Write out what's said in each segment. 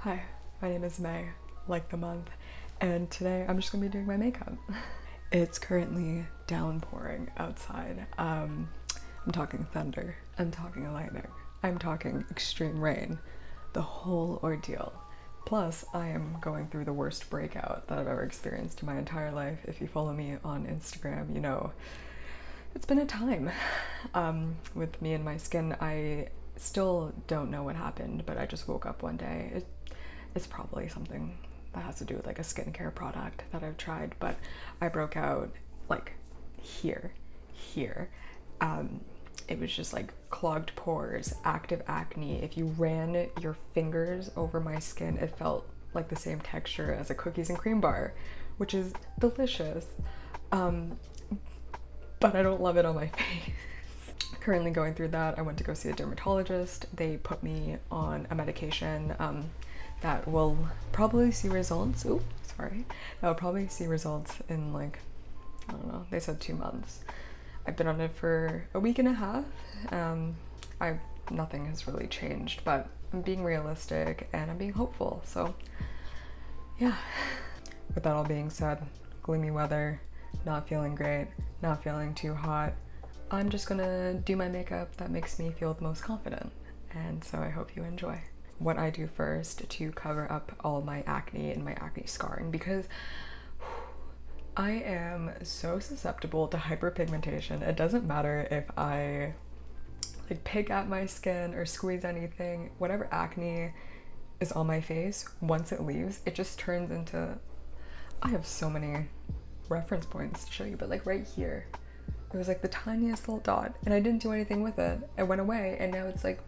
Hi, my name is May, like the month, and today I'm just gonna be doing my makeup. It's currently downpouring outside. I'm talking thunder, I'm talking lightning, I'm talking extreme rain, the whole ordeal. Plus, I am going through the worst breakout that I've ever experienced in my entire life. If you follow me on Instagram, you know it's been a time with me and my skin. I still don't know what happened, but I just woke up one day. It's probably something that has to do with like a skincare product that I've tried, but I broke out like here. It was just like clogged pores, active acne. If you ran your fingers over my skin, it felt like the same texture as a cookies and cream bar, which is delicious. But I don't love it on my face. Currently going through that. I went to go see a dermatologist. They put me on a medication that will probably see results. Ooh, sorry. That will probably see results in like, I don't know, they said 2 months. I've been on it for a week and a half. Nothing has really changed, but I'm being realistic and I'm being hopeful. So yeah. With that all being said, gloomy weather, not feeling great, not feeling too hot. I'm just gonna do my makeup that makes me feel the most confident. And so I hope you enjoy. What I do first to cover up all my acne and my acne scarring, because I am so susceptible to hyperpigmentation. It doesn't matter if I like pick at my skin or squeeze anything, whatever acne is on my face, once it leaves, it just turns into, I have so many reference points to show you, but like right here, it was like the tiniest little dot and I didn't do anything with it. It went away and now it's like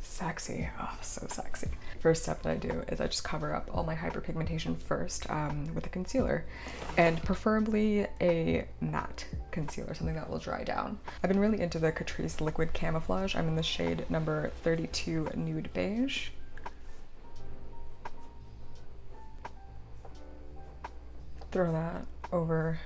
sexy. Oh, so sexy. First step that I do is I just cover up all my hyperpigmentation first with a concealer, and preferably a matte concealer, something that will dry down. I've been really into the Catrice Liquid Camouflage. I'm in the shade number 32 Nude Beige. Throw that over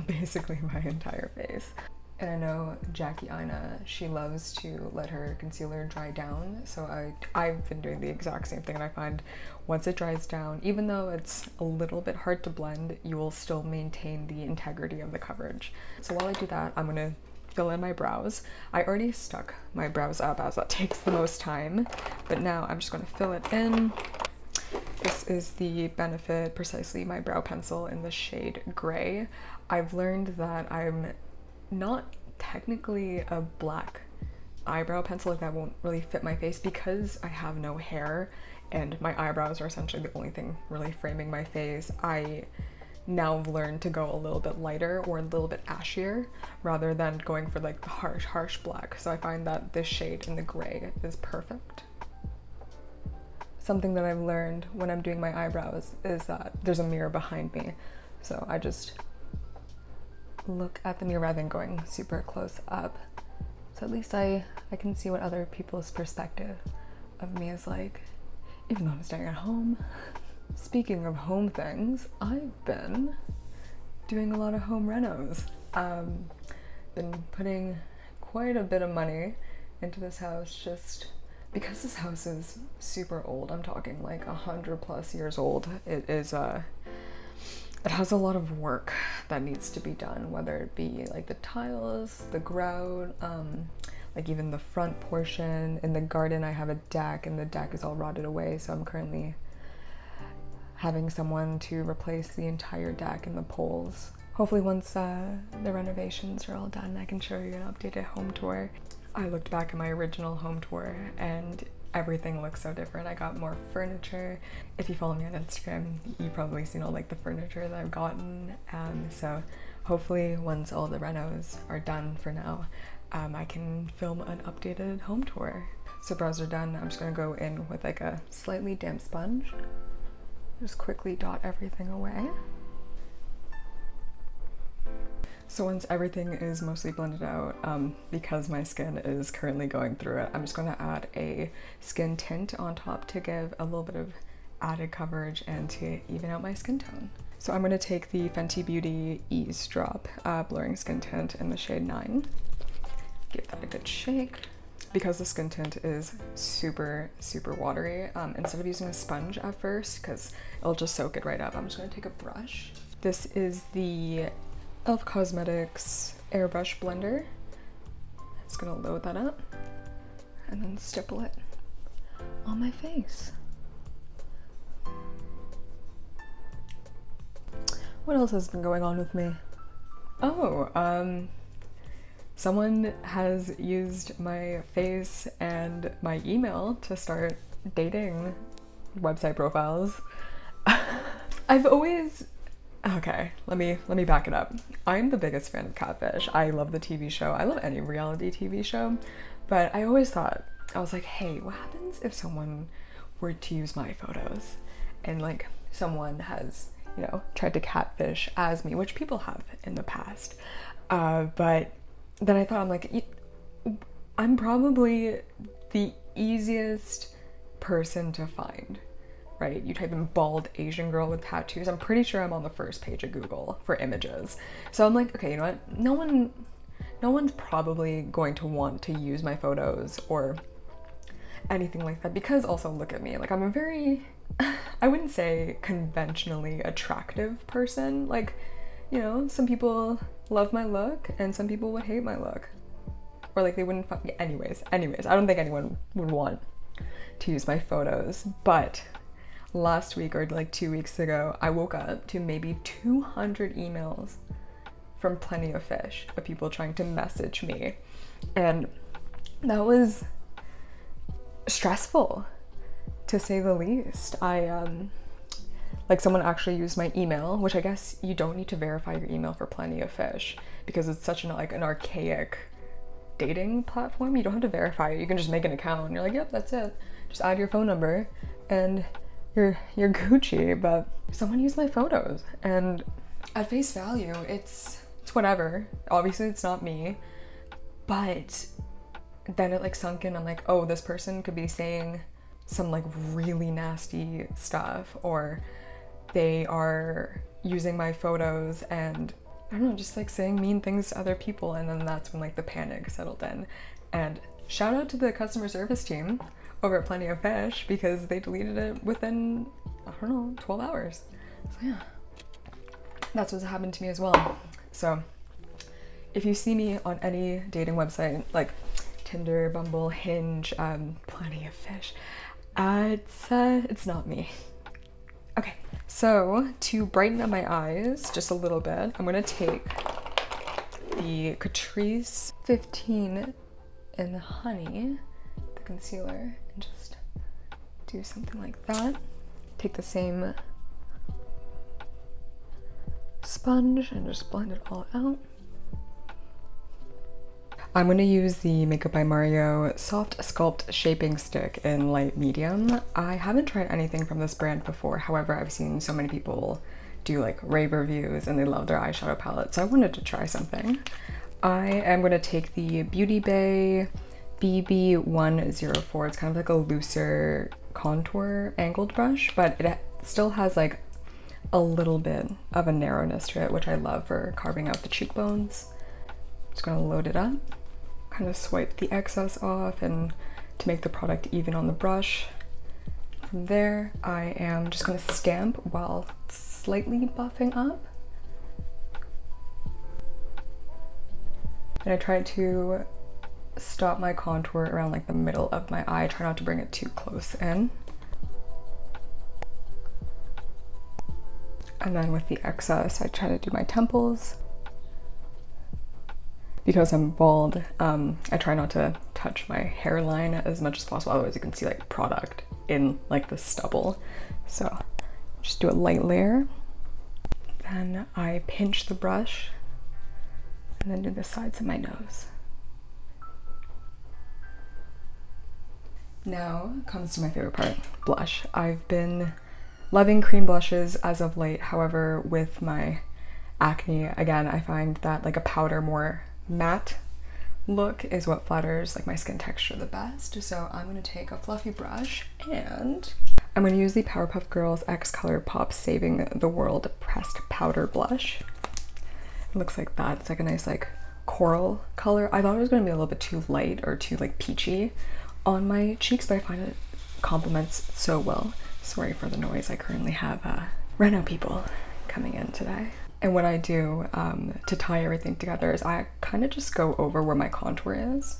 basically my entire face. And I know Jackie Aina, she loves to let her concealer dry down, so I've been doing the exact same thing, and I find once it dries down, even though it's a little bit hard to blend, you will still maintain the integrity of the coverage. So while I do that, I'm gonna fill in my brows. I already stuck my brows up as that takes the most time, but now I'm just gonna fill it in. This is the Benefit Precisely My Brow Pencil in the shade Gray. I've learned that I'm not technically a black eyebrow pencil, like that won't really fit my face because I have no hair and my eyebrows are essentially the only thing really framing my face. I now have learned to go a little bit lighter or a little bit ashier rather than going for like the harsh black. So I find that this shade in the gray is perfect. Something that I've learned when I'm doing my eyebrows is that there's a mirror behind me. So I just look at the mirror rather than going super close up. So at least I can see what other people's perspective of me is like, even though I'm staying at home. Speaking of home things, I've been doing a lot of home renos. Been putting quite a bit of money into this house just because this house is super old. I'm talking like 100+ years old. It has a lot of work that needs to be done, whether it be like the tiles, the grout, like even the front portion. In the garden I have a deck and the deck is all rotted away, so I'm currently having someone to replace the entire deck and the poles. Hopefully once the renovations are all done, I can show you an updated home tour. I looked back at my original home tour and everything looks so different. I got more furniture. If you follow me on Instagram, you've probably seen all like the furniture that I've gotten. So hopefully once all the renos are done for now, I can film an updated home tour. So brows are done. I'm just gonna go in with like a slightly damp sponge. Just quickly dot everything away. So once everything is mostly blended out, because my skin is currently going through it, I'm just going to add a skin tint on top to give a little bit of added coverage and to even out my skin tone. So I'm going to take the Fenty Beauty Ease Drop Blurring Skin Tint in the shade 9. Give that a good shake. because the skin tint is super, super watery, instead of using a sponge at first, because it'll just soak it right up, I'm just gonna take a brush. This is the e.l.f. Cosmetics Airbrush Blender. It's gonna load that up and then stipple it on my face. What else has been going on with me? Oh, someone has used my face and my email to start dating website profiles. I've always, okay, let me back it up. I'm the biggest fan of Catfish. I love the TV show. I love any reality TV show, but I always thought, I was like, hey, what happens if someone were to use my photos and like someone has, you know, tried to catfish as me, which people have in the past. But then I thought, I'm like, I'm probably the easiest person to find, right? You type in bald Asian girl with tattoos, I'm pretty sure I'm on the first page of Google for images. So I'm like, okay, you know what? No one's probably going to want to use my photos or anything like that, because also look at me, like I'm a very, I wouldn't say conventionally attractive person. Like, you know, some people love my look and some people would hate my look, or like they wouldn't fuck me. Anyways, I don't think anyone would want to use my photos. But last week, or like 2 weeks ago, I woke up to maybe 200 emails from Plenty of Fish of people trying to message me, and that was stressful, to say the least. Like someone actually used my email, which I guess you don't need to verify your email for Plenty of Fish because it's such an archaic dating platform. You don't have to verify it. You can just make an account and you're like, yep, that's it. Just add your phone number and you're Gucci. But someone used my photos, and at face value, it's whatever. Obviously it's not me, but then it like sunk in. I'm like, oh, this person could be saying some like really nasty stuff, or they are using my photos and I don't know, just like saying mean things to other people. And then that's when like the panic settled in. And shout out to the customer service team over at Plenty of Fish, because they deleted it within, I don't know, 12 hours. So yeah, that's what's happened to me as well. So if you see me on any dating website like Tinder, Bumble, Hinge, Plenty of Fish, it's not me. Okay, so to brighten up my eyes just a little bit, I'm gonna take the Catrice 15 in Honey, the concealer, and just do something like that. Take the same sponge and just blend it all out. I'm going to use the Makeup by Mario Soft Sculpt Shaping Stick in light medium. I haven't tried anything from this brand before, however I've seen so many people do like rave reviews and they love their eyeshadow palette, so I wanted to try something. I am going to take the Beauty Bay BB104. It's kind of like a looser contour angled brush, but it still has like a little bit of a narrowness to it, which I love for carving out the cheekbones. Just going to load it up. Kind of swipe the excess off and to make the product even on the brush. From there, I am just going to stamp while slightly buffing up. And I try to stop my contour around like the middle of my eye. Try not to bring it too close in. And then with the excess, I try to do my temples. Because I'm bald, I try not to touch my hairline as much as possible, otherwise you can see like product in like the stubble. So just do a light layer. Then I pinch the brush and then do the sides of my nose. Now comes to my favorite part, blush. I've been loving cream blushes as of late, however with my acne, again, I find that like a powder, more matte look is what flatters like my skin texture the best. So I'm going to take a fluffy brush and I'm going to use the Powerpuff Girls X Color Pop Saving the World Pressed Powder Blush. It looks like that. It's like a nice like coral color. I thought it was gonna be a little bit too light or too like peachy on my cheeks, but I find it complements so well. Sorry for the noise. I currently have reno people coming in today. And what I do to tie everything together is I kind of just go over where my contour is.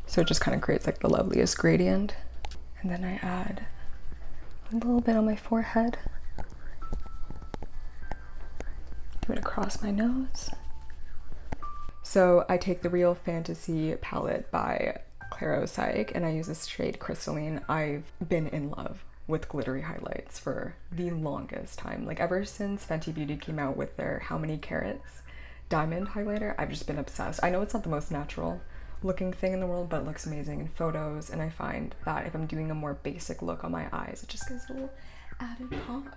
So it just kind of creates like the loveliest gradient. And then I add a little bit on my forehead. Do it across my nose. So I take the Real Fantasy palette by Claro and I use this shade Crystalline. I've been in love with glittery highlights for the longest time. Like ever since Fenty Beauty came out with their How Many Carats diamond highlighter, I've just been obsessed. I know it's not the most natural looking thing in the world, but it looks amazing in photos, and I find that if I'm doing a more basic look on my eyes, it just gives a little added pop.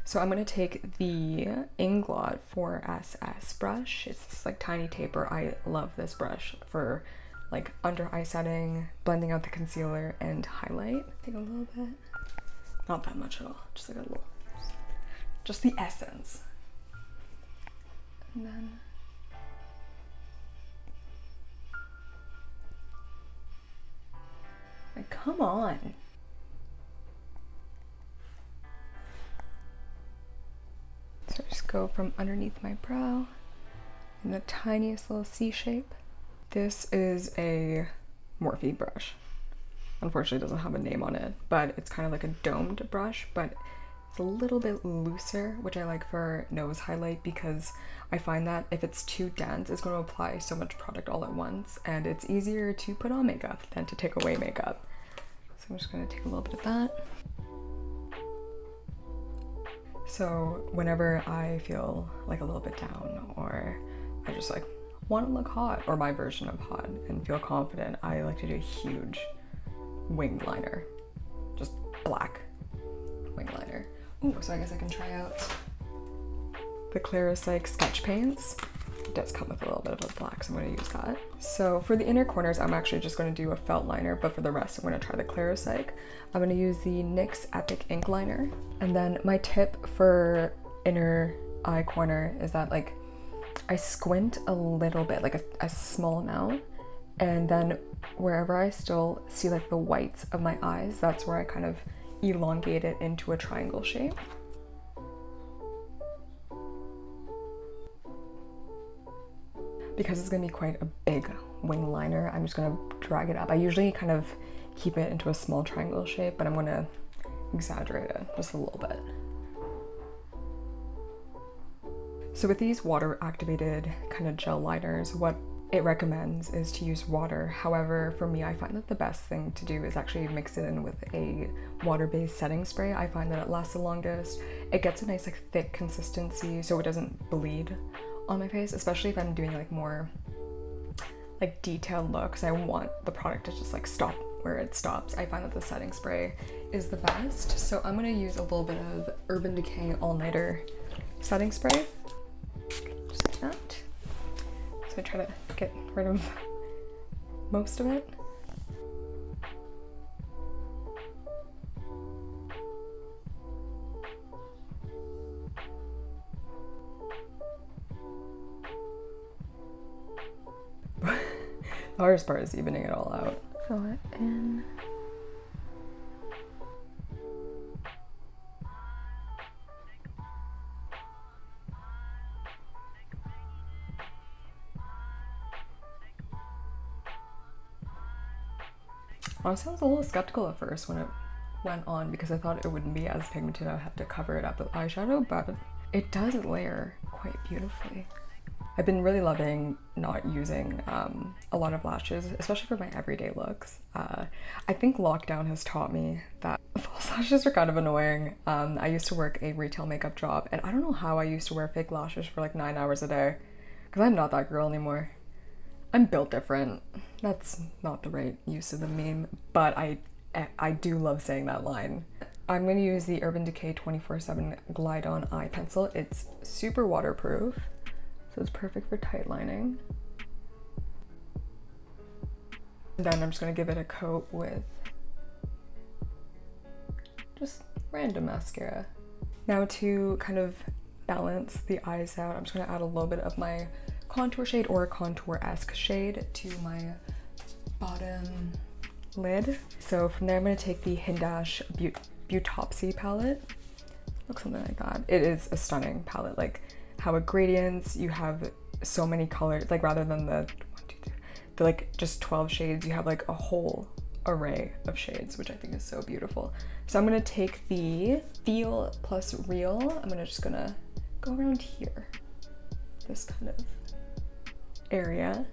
So I'm gonna take the Inglot 4SS brush. It's this like tiny taper. I love this brush for like under eye setting, blending out the concealer and highlight. Take a little bit, not that much at all, just like a little, just the essence. And then like, come on. So just go from underneath my brow in the tiniest little C shape. This is a Morphe brush. Unfortunately, it doesn't have a name on it, but it's kind of like a domed brush, but it's a little bit looser, which I like for nose highlight because I find that if it's too dense, it's going to apply so much product all at once, and it's easier to put on makeup than to take away makeup. So I'm just going to take a little bit of that. So whenever I feel like a little bit down, or I just like want to look hot, or my version of hot, and feel confident, I like to do a huge wing liner. Just black wing liner. Ooh, so I guess I can try out the Claro sketch paints. It does come with a little bit of a black, so I'm going to use that. So for the inner corners, I'm actually just going to do a felt liner, but for the rest, I'm going to try the Claro. I'm going to use the NYX Epic Ink Liner. And then my tip for inner eye corner is that like I squint a little bit, like a small amount, and then wherever I still see like the whites of my eyes, that's where I kind of elongate it into a triangle shape. Because it's gonna be quite a big wing liner, I'm just gonna drag it up. I usually kind of keep it into a small triangle shape, but I'm gonna exaggerate it just a little bit. So with these water activated kind of gel liners, what it recommends is to use water. However, for me, I find that the best thing to do is actually mix it in with a water-based setting spray. I find that it lasts the longest. It gets a nice like thick consistency so it doesn't bleed on my face, especially if I'm doing like more like detailed looks. I want the product to just like stop where it stops. I find that the setting spray is the best. So I'm gonna use a little bit of Urban Decay All Nighter setting spray. Just like that. So I try to get rid of most of it. The hardest part is evening it all out. Fill it in. Honestly, I was a little skeptical at first when it went on because I thought it wouldn't be as pigmented. I would have to cover it up with eyeshadow, but it does layer quite beautifully. I've been really loving not using a lot of lashes, especially for my everyday looks. I think lockdown has taught me that false lashes are kind of annoying. I used to work a retail makeup job, and I don't know how I used to wear fake lashes for like 9 hours a day, because I'm not that girl anymore. I'm built different. That's not the right use of the meme, but I do love saying that line. I'm going to use the Urban Decay 24/7 Glide On Eye Pencil. It's super waterproof, so it's perfect for tight lining. And then I'm just going to give it a coat with just random mascara. Now to kind of balance the eyes out, I'm just gonna add a little bit of my contour shade or a contour-esque shade to my bottom lid. So from there, I'm gonna take the Hindash Beautopsy palette. Looks something like that. It is a stunning palette, like how it gradients, you have so many colors, like rather than the like just 12 shades, you have like a whole array of shades, which I think is so beautiful. So I'm gonna take the Feel plus Real, I'm just gonna go around here, this kind of area.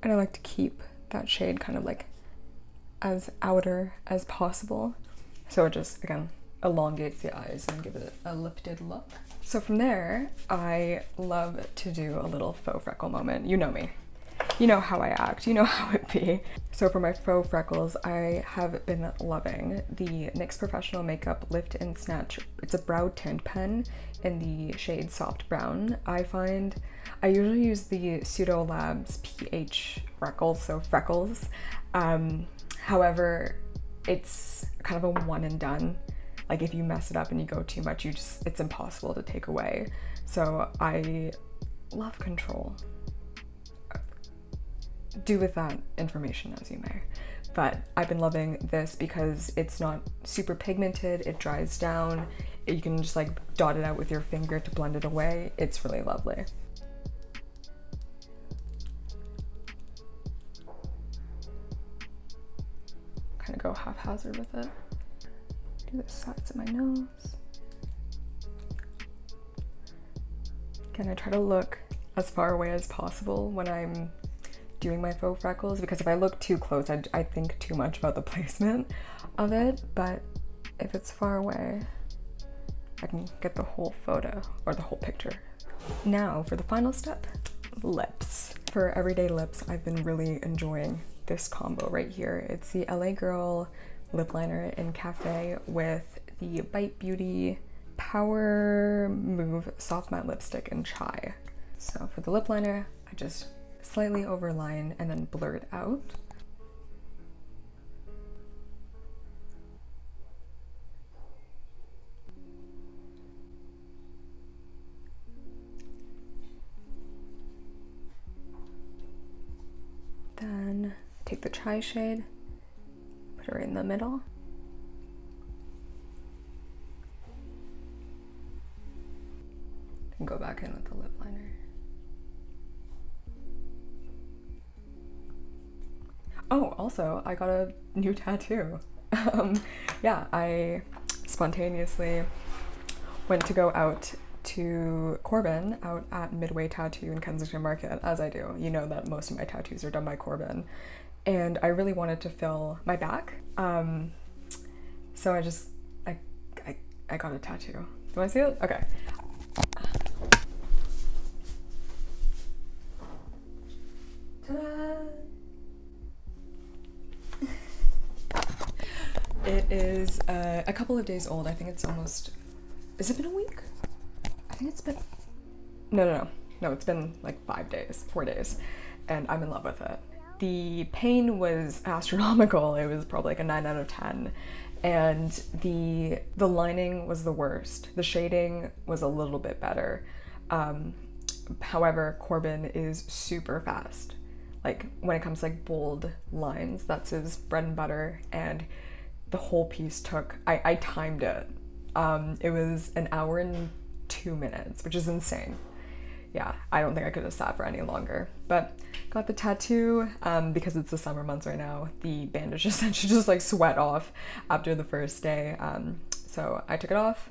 And I like to keep that shade kind of like as outer as possible. So it just, again, elongates the eyes and gives it a lifted look. So from there, I love to do a little faux freckle moment. You know me. You know how I act. You know how it be. So for my faux freckles, I have been loving the NYX Professional Makeup Lift and Snatch. It's a brow tint pen in the shade Soft Brown. I find I usually use the Pseudo Labs PH freckles, so freckles. However, it's kind of a one and done. Like if you mess it up and you go too much, it's impossible to take away. So I love control. Do with that information as you may. But I've been loving this because it's not super pigmented, it dries down, you can just like dot it out with your finger to blend it away. It's really lovely. Kind of go haphazard with it. Do the sides of my nose. Again, I try to look as far away as possible when I'm doing my faux freckles, because if I look too close, I think too much about the placement of it, but if it's far away, I can get the whole photo or the whole picture. Now for the final step, lips. For everyday lips, I've been really enjoying this combo right here. It's the LA Girl lip liner in Cafe with the Bite Beauty Power Move Soft Matte Lipstick in Chai. So for the lip liner, I just slightly overline and then blur it out. Then take the Chai shade, put it right in the middle. And go back in with the lip liner. Oh, also, I got a new tattoo. Yeah, I spontaneously went to go out to Corbin out at Midway Tattoo in Kensington Market, as I do. You know that most of my tattoos are done by Corbin. And I really wanted to fill my back. So I got a tattoo. Do you want to see it? Okay. Ta-da! It is a couple of days old. I think it's almost, has it been a week? I think it's been, no, it's been like 4 days, and I'm in love with it. The pain was astronomical. It was probably like a 9 out of 10. And the lining was the worst. The shading was a little bit better. However, Corbin is super fast. Like when it comes to like bold lines, that's his bread and butter. And the whole piece took, I timed it. It was 1 hour and 2 minutes, which is insane. Yeah, I don't think I could have sat for any longer. But got the tattoo, because it's the summer months right now, the bandage essentially just like sweat off after the first day. So I took it off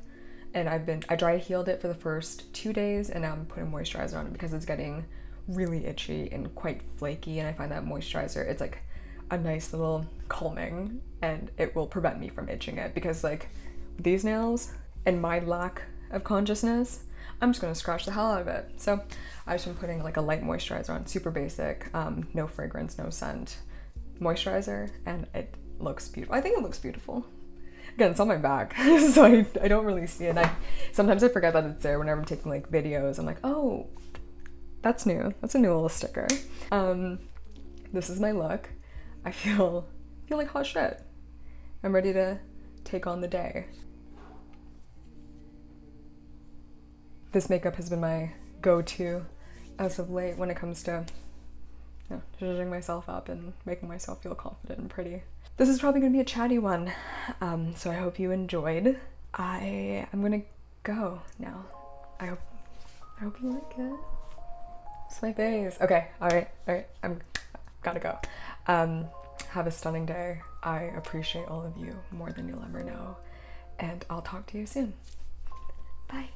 and I dry healed it for the first 2 days, and now I'm putting moisturizer on it because it's getting really itchy and quite flaky, and I find that moisturizer, it's like a nice little calming, and it will prevent me from itching it, because like these nails and my lack of consciousness, I'm just gonna scratch the hell out of it. So I've just been putting like a light moisturizer on, super basic, no fragrance, no scent moisturizer, and it looks beautiful. I think it looks beautiful. Again, it's on my back, so I don't really see it. Sometimes I forget that it's there whenever I'm taking like videos. I'm like, oh, that's new. That's a new little sticker. This is my look. I feel like hot shit. I'm ready to take on the day. This makeup has been my go-to as of late when it comes to zhuzhing myself up and making myself feel confident and pretty. This is probably gonna be a chatty one, so I hope you enjoyed. I am gonna go now. I hope you like it. It's my face. Okay, all right, gotta go. Have a stunning day. I appreciate all of you more than you'll ever know, and I'll talk to you soon. Bye.